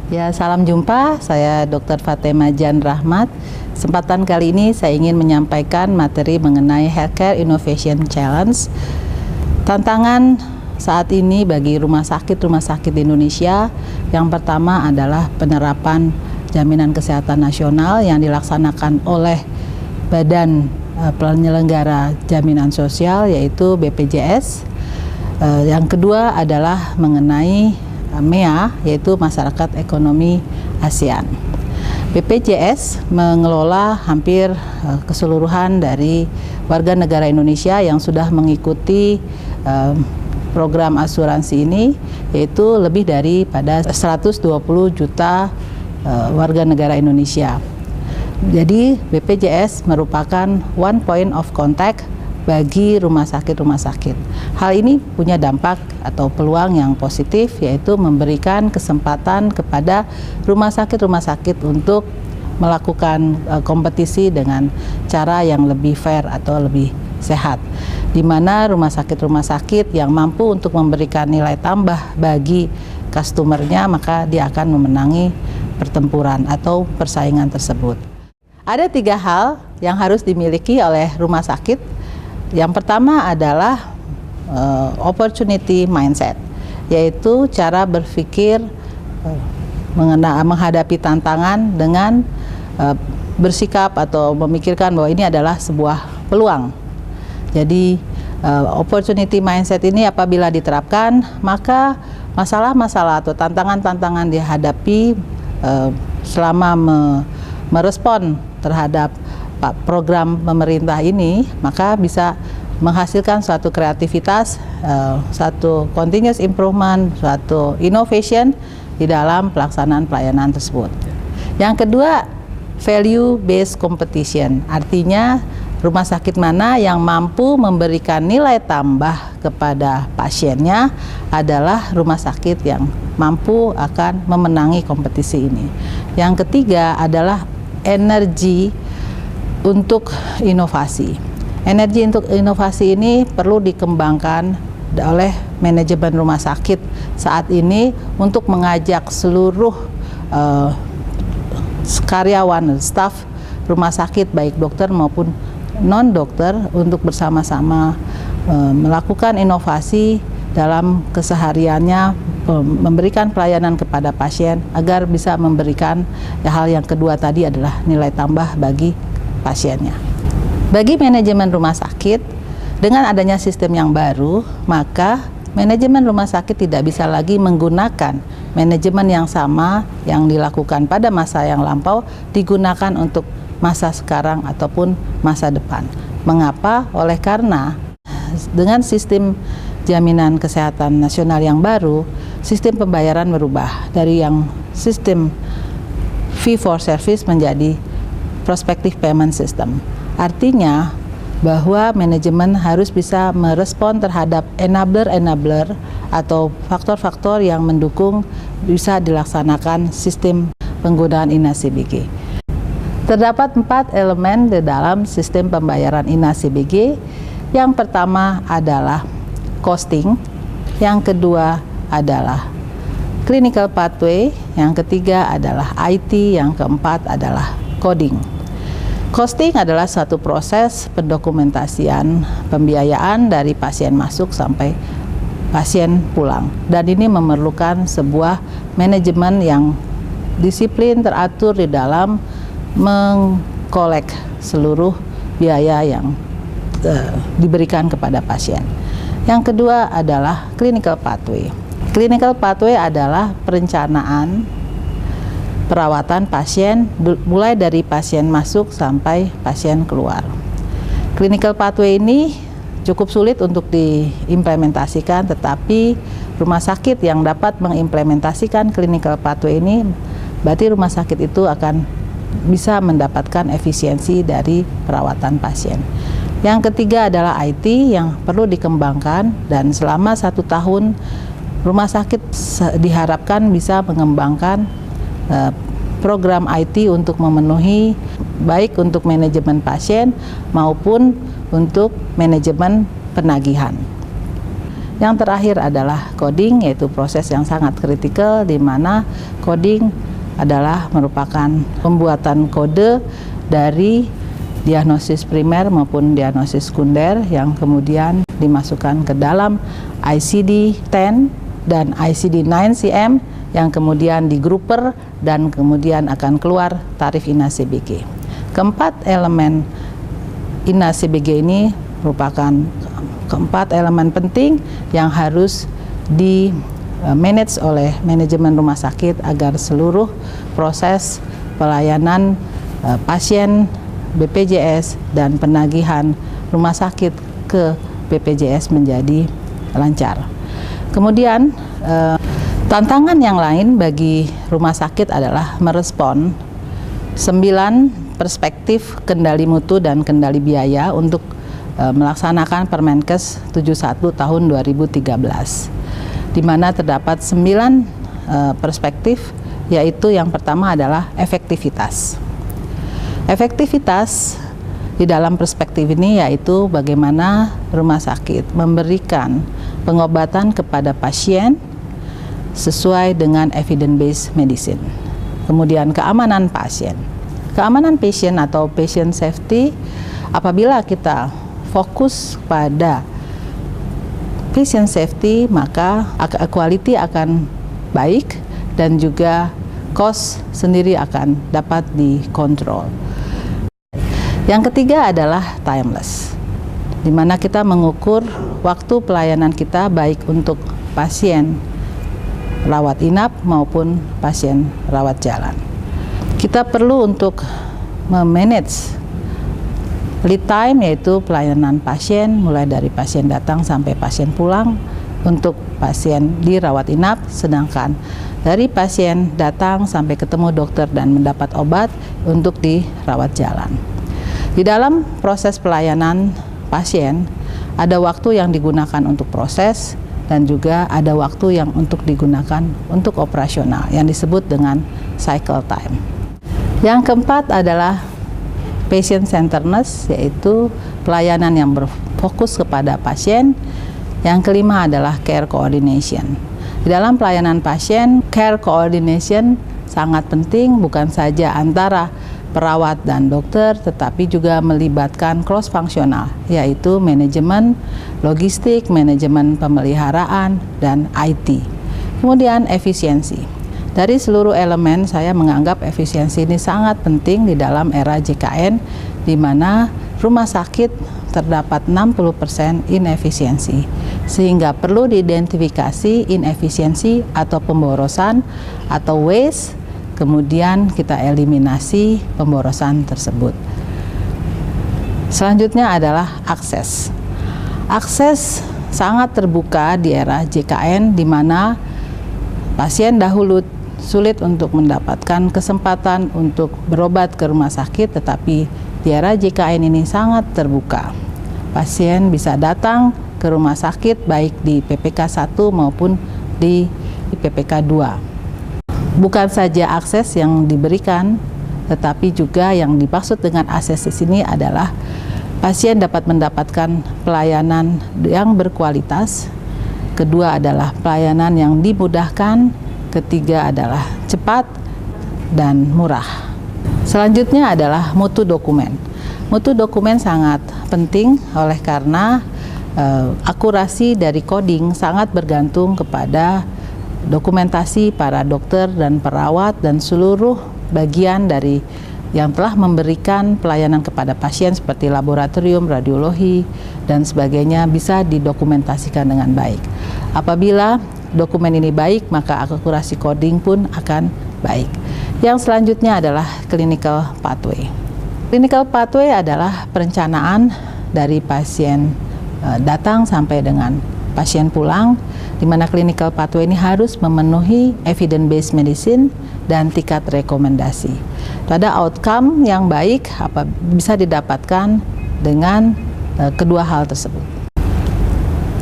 Ya, salam jumpa. Saya Dr. Fatima Jan Rahmat. Kesempatan kali ini saya ingin menyampaikan materi mengenai Healthcare Innovation Challenge. Tantangan saat ini bagi rumah sakit di Indonesia, yang pertama adalah penerapan jaminan kesehatan nasional yang dilaksanakan oleh Badan Penyelenggara Jaminan Sosial, yaitu BPJS. Yang kedua adalah mengenai MEA, yaitu Masyarakat Ekonomi ASEAN. BPJS mengelola hampir keseluruhan dari warga negara Indonesia yang sudah mengikuti program asuransi ini, yaitu lebih daripada 120 juta warga negara Indonesia. Jadi BPJS merupakan one point of contact bagi rumah sakit. Hal ini punya dampak atau peluang yang positif, yaitu memberikan kesempatan kepada rumah sakit untuk melakukan kompetisi dengan cara yang lebih fair atau lebih sehat, di mana rumah sakit yang mampu untuk memberikan nilai tambah bagi customernya, maka dia akan memenangi pertempuran atau persaingan tersebut. Ada 3 hal yang harus dimiliki oleh rumah sakit. Yang pertama adalah opportunity mindset, yaitu cara berpikir menghadapi tantangan dengan bersikap atau memikirkan bahwa ini adalah sebuah peluang. Jadi opportunity mindset ini apabila diterapkan, maka masalah-masalah atau tantangan-tantangan dihadapi selama merespon terhadap program pemerintah ini, maka bisa menghasilkan suatu kreativitas, suatu continuous improvement, suatu innovation di dalam pelaksanaan pelayanan tersebut. Yang kedua, value based competition, artinya rumah sakit mana yang mampu memberikan nilai tambah kepada pasiennya adalah rumah sakit yang mampu akan memenangi kompetisi ini. Yang ketiga adalah energi untuk inovasi. Energi untuk inovasi ini perlu dikembangkan oleh manajemen rumah sakit saat ini untuk mengajak seluruh karyawan, staf rumah sakit, baik dokter maupun non-dokter, untuk bersama-sama melakukan inovasi dalam kesehariannya, memberikan pelayanan kepada pasien agar bisa memberikan hal yang kedua tadi adalah nilai tambah bagi pasiennya. Bagi manajemen rumah sakit, dengan adanya sistem yang baru, maka manajemen rumah sakit tidak bisa lagi menggunakan manajemen yang sama yang dilakukan pada masa yang lampau digunakan untuk masa sekarang ataupun masa depan. Mengapa? Oleh karena dengan sistem jaminan kesehatan nasional yang baru, sistem pembayaran berubah dari yang sistem fee for service menjadi prospective payment system. Artinya bahwa manajemen harus bisa merespon terhadap enabler atau faktor-faktor yang mendukung bisa dilaksanakan sistem penggunaan INA-CBG. Terdapat 4 elemen di dalam sistem pembayaran INA-CBG. Yang pertama adalah costing, yang kedua adalah clinical pathway, yang ketiga adalah IT, yang keempat adalah coding. Costing adalah satu proses pendokumentasian pembiayaan dari pasien masuk sampai pasien pulang, dan ini memerlukan sebuah manajemen yang disiplin, teratur di dalam mengkolek seluruh biaya yang diberikan kepada pasien. Yang kedua adalah clinical pathway. Clinical pathway adalah perencanaan perawatan pasien mulai dari pasien masuk sampai pasien keluar. Clinical pathway ini cukup sulit untuk diimplementasikan, tetapi rumah sakit yang dapat mengimplementasikan clinical pathway ini, berarti rumah sakit itu akan bisa mendapatkan efisiensi dari perawatan pasien. Yang ketiga adalah IT yang perlu dikembangkan, dan selama 1 tahun rumah sakit diharapkan bisa mengembangkan program IT untuk memenuhi baik untuk manajemen pasien maupun untuk manajemen penagihan. Yang terakhir adalah coding, yaitu proses yang sangat kritikal di mana coding adalah merupakan pembuatan kode dari diagnosis primer maupun diagnosis sekunder yang kemudian dimasukkan ke dalam ICD-10 dan ICD-9-CM yang kemudian digruper dan kemudian akan keluar tarif INA-CBG. Keempat elemen INA-CBG ini merupakan keempat elemen penting yang harus di-manage oleh manajemen rumah sakit agar seluruh proses pelayanan pasien BPJS dan penagihan rumah sakit ke BPJS menjadi lancar. Kemudian tantangan yang lain bagi rumah sakit adalah merespon 9 perspektif kendali mutu dan kendali biaya untuk melaksanakan Permenkes 71 tahun 2013, di mana terdapat 9 perspektif, yaitu yang pertama adalah efektivitas. Efektivitas di dalam perspektif ini yaitu bagaimana rumah sakit memberikan pengobatan kepada pasien sesuai dengan evidence-based medicine. Kemudian keamanan pasien. Keamanan pasien atau patient safety, apabila kita fokus pada patient safety, maka quality akan baik dan juga cost sendiri akan dapat dikontrol. Yang ketiga adalah timeless, di mana kita mengukur waktu pelayanan kita baik untuk pasien rawat inap maupun pasien rawat jalan. Kita perlu untuk memanage lead time, yaitu pelayanan pasien mulai dari pasien datang sampai pasien pulang untuk pasien dirawat inap, sedangkan dari pasien datang sampai ketemu dokter dan mendapat obat untuk dirawat jalan. Di dalam proses pelayanan pasien ada waktu yang digunakan untuk proses dan juga ada waktu yang untuk digunakan untuk operasional yang disebut dengan cycle time. Yang keempat adalah patient centeredness, yaitu pelayanan yang berfokus kepada pasien. Yang kelima adalah care coordination. Di dalam pelayanan pasien, care coordination sangat penting, bukan saja antara perawat dan dokter, tetapi juga melibatkan cross fungsional, yaitu manajemen logistik, manajemen pemeliharaan, dan IT. Kemudian efisiensi. Dari seluruh elemen, saya menganggap efisiensi ini sangat penting di dalam era JKN, di mana rumah sakit terdapat 60% inefisiensi, sehingga perlu diidentifikasi inefisiensi atau pemborosan atau waste, kemudian kita eliminasi pemborosan tersebut. Selanjutnya adalah akses. Akses sangat terbuka di era JKN, di mana pasien dahulu sulit untuk mendapatkan kesempatan untuk berobat ke rumah sakit, tetapi di era JKN ini sangat terbuka. Pasien bisa datang ke rumah sakit baik di PPK 1 maupun di PPK 2. Bukan saja akses yang diberikan, tetapi juga yang dimaksud dengan akses di sini adalah pasien dapat mendapatkan pelayanan yang berkualitas. Kedua adalah pelayanan yang dimudahkan. Ketiga adalah cepat dan murah. Selanjutnya adalah mutu dokumen. Mutu dokumen sangat penting oleh karena akurasi dari coding sangat bergantung kepada dokumentasi para dokter dan perawat dan seluruh bagian dari yang telah memberikan pelayanan kepada pasien seperti laboratorium, radiologi, dan sebagainya bisa didokumentasikan dengan baik. Apabila dokumen ini baik, maka akurasi coding pun akan baik. Yang selanjutnya adalah clinical pathway. Clinical pathway adalah perencanaan dari pasien datang sampai dengan pasien pulang, di mana clinical pathway ini harus memenuhi evidence-based medicine dan tingkat rekomendasi. Ada outcome yang baik bisa didapatkan dengan kedua hal tersebut.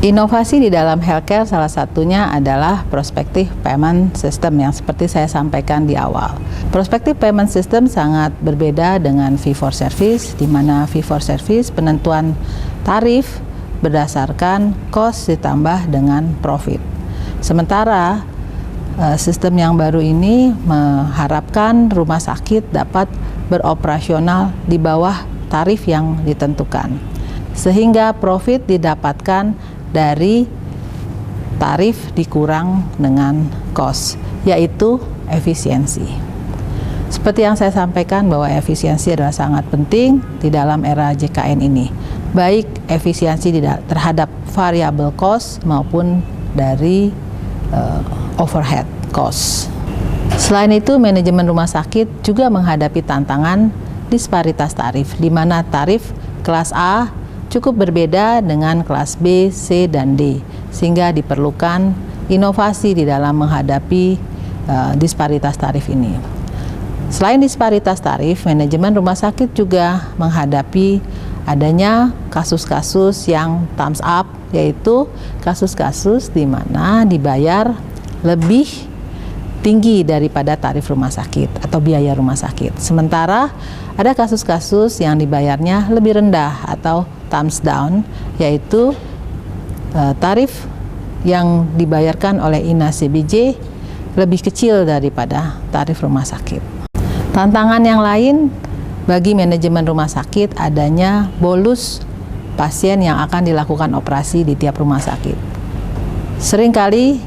Inovasi di dalam healthcare salah satunya adalah prospective payment system yang seperti saya sampaikan di awal. Prospective payment system sangat berbeda dengan fee for service, di mana fee for service penentuan tarif berdasarkan cost ditambah dengan profit. Sementara sistem yang baru ini mengharapkan rumah sakit dapat beroperasional di bawah tarif yang ditentukan, sehingga profit didapatkan dari tarif dikurang dengan cost, yaitu efisiensi. Seperti yang saya sampaikan bahwa efisiensi adalah sangat penting di dalam era JKN ini, baik efisiensi terhadap variable cost maupun dari overhead cost. Selain itu, manajemen rumah sakit juga menghadapi tantangan disparitas tarif, di mana tarif kelas A cukup berbeda dengan kelas B, C, dan D, sehingga diperlukan inovasi di dalam menghadapi disparitas tarif ini. Selain disparitas tarif, manajemen rumah sakit juga menghadapi adanya kasus-kasus yang thumbs up, yaitu kasus-kasus di mana dibayar lebih tinggi daripada tarif rumah sakit atau biaya rumah sakit. Sementara ada kasus-kasus yang dibayarnya lebih rendah atau thumbs down, yaitu tarif yang dibayarkan oleh INA-CBJ lebih kecil daripada tarif rumah sakit. Tantangan yang lain bagi manajemen rumah sakit adanya bolus pasien yang akan dilakukan operasi di tiap rumah sakit. Seringkali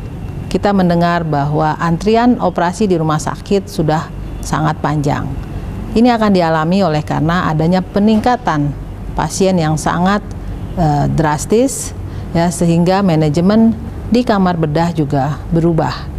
kita mendengar bahwa antrian operasi di rumah sakit sudah sangat panjang. Ini akan dialami oleh karena adanya peningkatan pasien yang sangat drastis, ya, sehingga manajemen di kamar bedah juga berubah.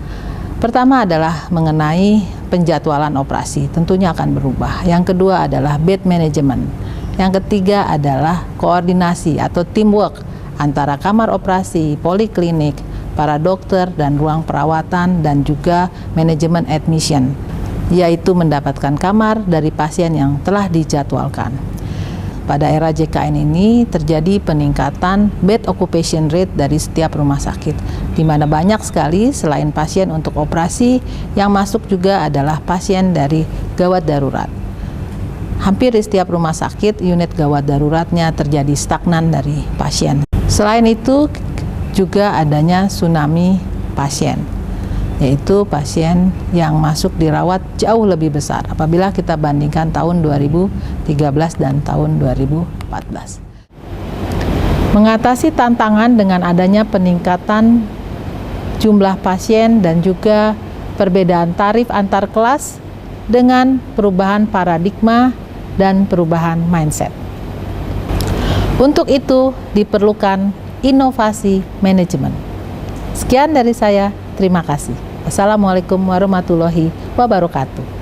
Pertama adalah mengenai penjadwalan operasi, tentunya akan berubah. Yang kedua adalah bed management. Yang ketiga adalah koordinasi atau teamwork antara kamar operasi, poliklinik, para dokter dan ruang perawatan, dan juga manajemen admission, yaitu mendapatkan kamar dari pasien yang telah dijadwalkan. Pada era JKN ini terjadi peningkatan bed occupation rate dari setiap rumah sakit, di mana banyak sekali selain pasien untuk operasi, yang masuk juga adalah pasien dari gawat darurat. Hampir di setiap rumah sakit, unit gawat daruratnya terjadi stagnan dari pasien. Selain itu juga adanya tsunami pasien, yaitu pasien yang masuk dirawat jauh lebih besar apabila kita bandingkan tahun 2013 dan tahun 2014. Mengatasi tantangan dengan adanya peningkatan jumlah pasien dan juga perbedaan tarif antar kelas dengan perubahan paradigma dan perubahan mindset. Untuk itu diperlukan inovasi manajemen. Sekian dari saya, terima kasih. Assalamualaikum warahmatullahi wabarakatuh.